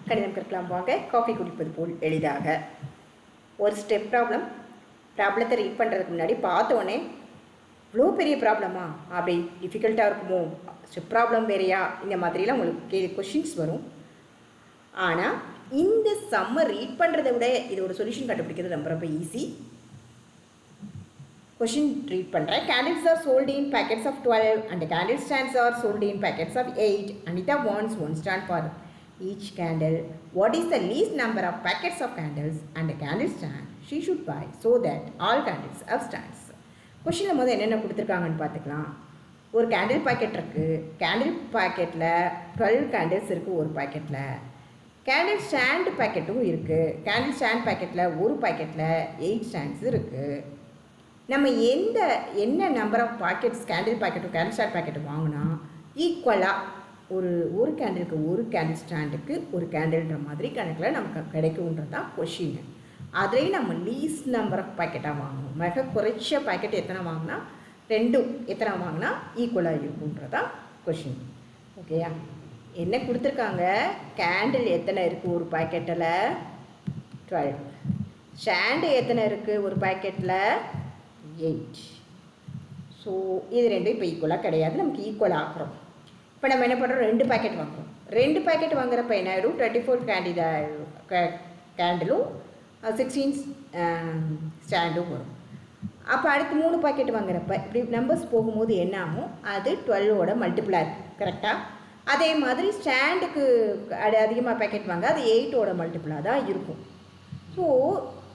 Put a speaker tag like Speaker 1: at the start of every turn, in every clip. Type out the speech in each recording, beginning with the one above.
Speaker 1: கணிதம் கற்கலாம் வாங்க. காஃபி குடிப்பது போல் எளிதாக. ஒரு ஸ்டெப் ப்ராப்ளத்தை ரீட் பண்ணுறதுக்கு முன்னாடி பார்த்தோன்னே இவ்வளோ பெரிய ப்ராப்ளமா, அப்படி டிஃபிகல்ட்டாக இருக்குமோ, ஸ்டெப் ப்ராப்ளம் வேறையா, இந்த மாதிரிலாம் உங்களுக்கு கொஷின்ஸ் வரும். ஆனால் இந்த சம்மை ரீட் பண்ணுறதை விட இதோட சொல்யூஷன் கண்டுபிடிக்கிறது ரொம்ப ரொம்ப ஈஸி. கொஷின் ரீட் பண்ணுறேன். Candles are sold in packets of 12 and the candle stands are sold in packets of 8. Anita wants one stand for each candle. What is the least number of packets of candles and a candle stand she should buy so that all candles have stands? கொஷினில் முதல் என்னென்ன கொடுத்துருக்காங்கன்னு பார்த்துக்கலாம். ஒரு candle packet இருக்குது. Candle பாக்கெட்டில் 12 candles இருக்குது ஒரு பாக்கெட்டில். கேண்டில் ஸ்டாண்டு பாக்கெட்டும் இருக்குது. கேண்டில் ஸ்டாண்ட் பாக்கெட்டில் ஒரு பாக்கெட்டில் 8 ஸ்டாண்ட்ஸ் இருக்குது. நம்ம என்ன நம்பர் ஆஃப் பாக்கெட்ஸ் கேண்டில் பாக்கெட்டும் கேண்டில் ஸ்டாண்ட் பாக்கெட்டும் வாங்கினா ஈக்குவலாக ஒரு கேண்டிலுக்கு ஒரு கேண்டில் ஸ்டாண்டுக்கு ஒரு கேண்டில்ன்ற மாதிரி கணக்கில் நமக்கு கிடைக்கும்ன்றது தான் கொஷின். அதுலேயும் நம்ம லீஸ்ட் நம்பர் ஆஃப் பாக்கெட்டாக வாங்கணும். மிக குறைச்ச பாக்கெட் எத்தனை வாங்கினா எத்தனை வாங்கினா ஈக்குவலாக இருக்குன்றதான் கொஷின். ஓகேயா? என்ன கொடுத்துருக்காங்க? கேண்டில் எத்தனை இருக்குது ஒரு பாக்கெட்டில்? 12. ஸ்டாண்டு எத்தனை இருக்குது ஒரு பாக்கெட்டில்? 8. ஸோ இது ரெண்டும் இப்போ ஈக்குவலாக கிடையாது, நமக்கு ஈக்குவல் ஆக்குறோம். இப்போ நம்ம என்ன பண்ணுறோம்? 2 பாக்கெட் வாங்குகிறோம். 2 பாக்கெட் வாங்குறப்ப என்ன ஆகிடும்? 24 கேண்டிலும் 16 ஸ்டாண்டும் வரும். அப்போ அடுத்து 3 பாக்கெட் வாங்குறப்ப இப்படி நம்பர்ஸ் போகும்போது என்ன ஆகும்? அது 12ஓட மல்டிப்ளாக இருக்குது. கரெக்டாக? அதே மாதிரி ஸ்டாண்டுக்கு அதிகமாக பாக்கெட் வாங்க அது 8ஓட மல்டிப்ளாக தான் இருக்கும். ஸோ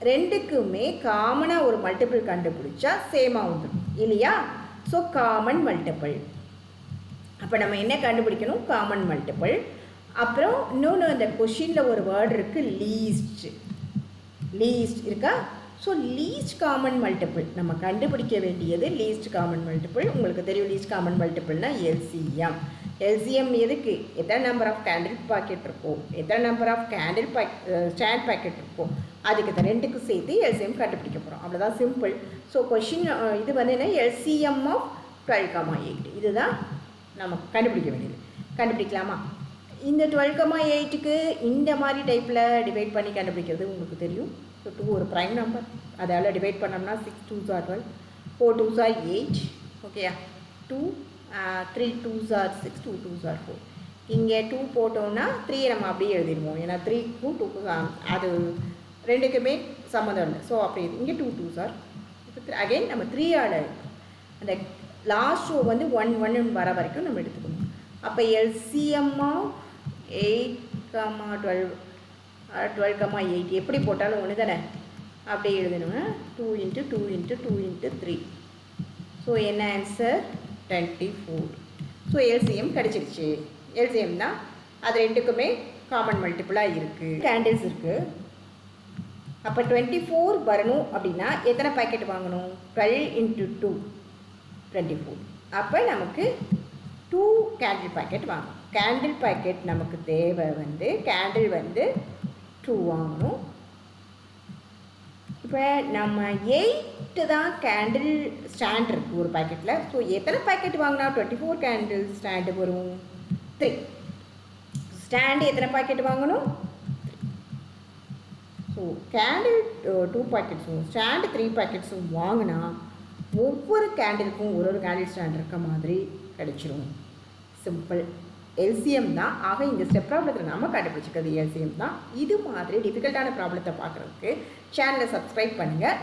Speaker 1: ரெண்டுக்குமே காமனாக ஒரு மல்டிபிள் கண்டுபிடிச்சா சேமாக வந்துடும் இல்லையா? So common multiple. அப்போ நம்ம என்ன கண்டுபிடிக்கணும்? Common multiple. அப்புறம் இன்னொன்று அந்த கொஷினில் ஒரு வேர்டு இருக்குது, லீஸ்ட் இருக்கா? ஸோ லீஸ்ட் காமன் மல்டிபிள் நம்ம கண்டுபிடிக்க வேண்டியது லீஸ்ட் காமன் மல்டிபிள். உங்களுக்கு தெரியும் லீஸ்ட் காமன் மல்டிபிள்னா எல்சிஎம். எல்சிஎம் எதுக்கு? எத்தனை நம்பர் ஆஃப் கேண்டில் பாக்கெட் இருக்கோ, எத்தனை number of candle stand packet இருக்கோ, அதுக்கு இந்த ரெண்டுக்கும் சேர்த்து எல்சிஎம் கண்டுபிடிக்க போகிறோம். அவ்வளோதான், சிம்பிள். ஸோ கொஷின் இது வந்து என்ன? எல்சிஎம் ஆஃப் 12,8 இதுதான் நம்ம கண்டுபிடிக்க வேண்டியது. கண்டுபிடிக்கலாமா? இந்த 12,8க்கு இந்த மாதிரி டைப்பில் டிவைட் பண்ணி கண்டுபிடிக்கிறது உங்களுக்கு தெரியும். ஸோ 2 ஒரு ப்ரைம் நம்பர், அதால் டிவைட் பண்ணோம்னா 6 2s are 12, 4 2s are 8. ஓகேயா? 2 3 2s are 6, 2 2s are 4. இங்கே 2 போட்டோம்னா 3 நம்ம அப்படியே எழுதிடுவோம். ஏன்னா 3க்கும் 2க்கும் அது ரெண்டுக்குமே சம்மந்தம் இல்லை. ஸோ அப்படி இங்கே 2 2s are. அகைன் நம்ம 3ஆல் அந்த லாஸ்ட் ஷோ வந்து 1 1 வர வரைக்கும் நம்ம எடுத்துக்கணும். அப்போ எல்சிஎம் ஆஃப் 8, 12,8 எப்படி போட்டாலும் ஒன்று தானே, அப்படியே எழுதணும்னா 2 × 2 × 2 × 3. ஸோ என்ன ஆன்சர்? 24. ஸோ எல்சிஎம் கிடச்சிருச்சு. எல்சிஎம் தான் அது ரெண்டுக்குமே காமன் மல்டிபிளாக இருக்குது. கேண்டில்ஸ் இருக்குது. அப்போ 24 வரணும் அப்படின்னா எத்தனை பாக்கெட் வாங்கணும்? 12 × 2 24. அப்போ நமக்கு 2 கேண்டில் பாக்கெட் வாங்கணும். கேண்டில் பாக்கெட் நமக்கு தேவை வந்து கேண்டில் வந்து 2 வாங்கணும். இப்போ நம்ம 8 தான் கேண்டில் ஸ்டாண்ட் இருக்குது ஒரு பாக்கெட்டில். ஸோ எத்தனை பாக்கெட் வாங்கினா 24 கேண்டில் ஸ்டாண்டு வரும்? 3. ஸ்டாண்டு எத்தனை பாக்கெட் வாங்கணும்? 3. ஸோ கேண்டில் 2 பாக்கெட்ஸும் ஸ்டாண்டு 3 பாக்கெட்ஸும் வாங்கினா ஒவ்வொரு கேண்டிலுக்கும் ஒரு கேண்டில் ஸ்டாண்ட் இருக்க மாதிரி கிடைச்சிரும். சிம்பிள். எல்சிஎம் தான். ஆக இந்த ஸ்டெப் ப்ராப்ளத்தில் நம்ம கண்டுபிடிச்சிக்கிறது எல்சிஎம் தான். இது மாதிரி டிஃபிகல்ட்டான ப்ராப்ளத்தை பார்க்குறதுக்கு சேனலை சப்ஸ்கிரைப் பண்ணுங்கள்.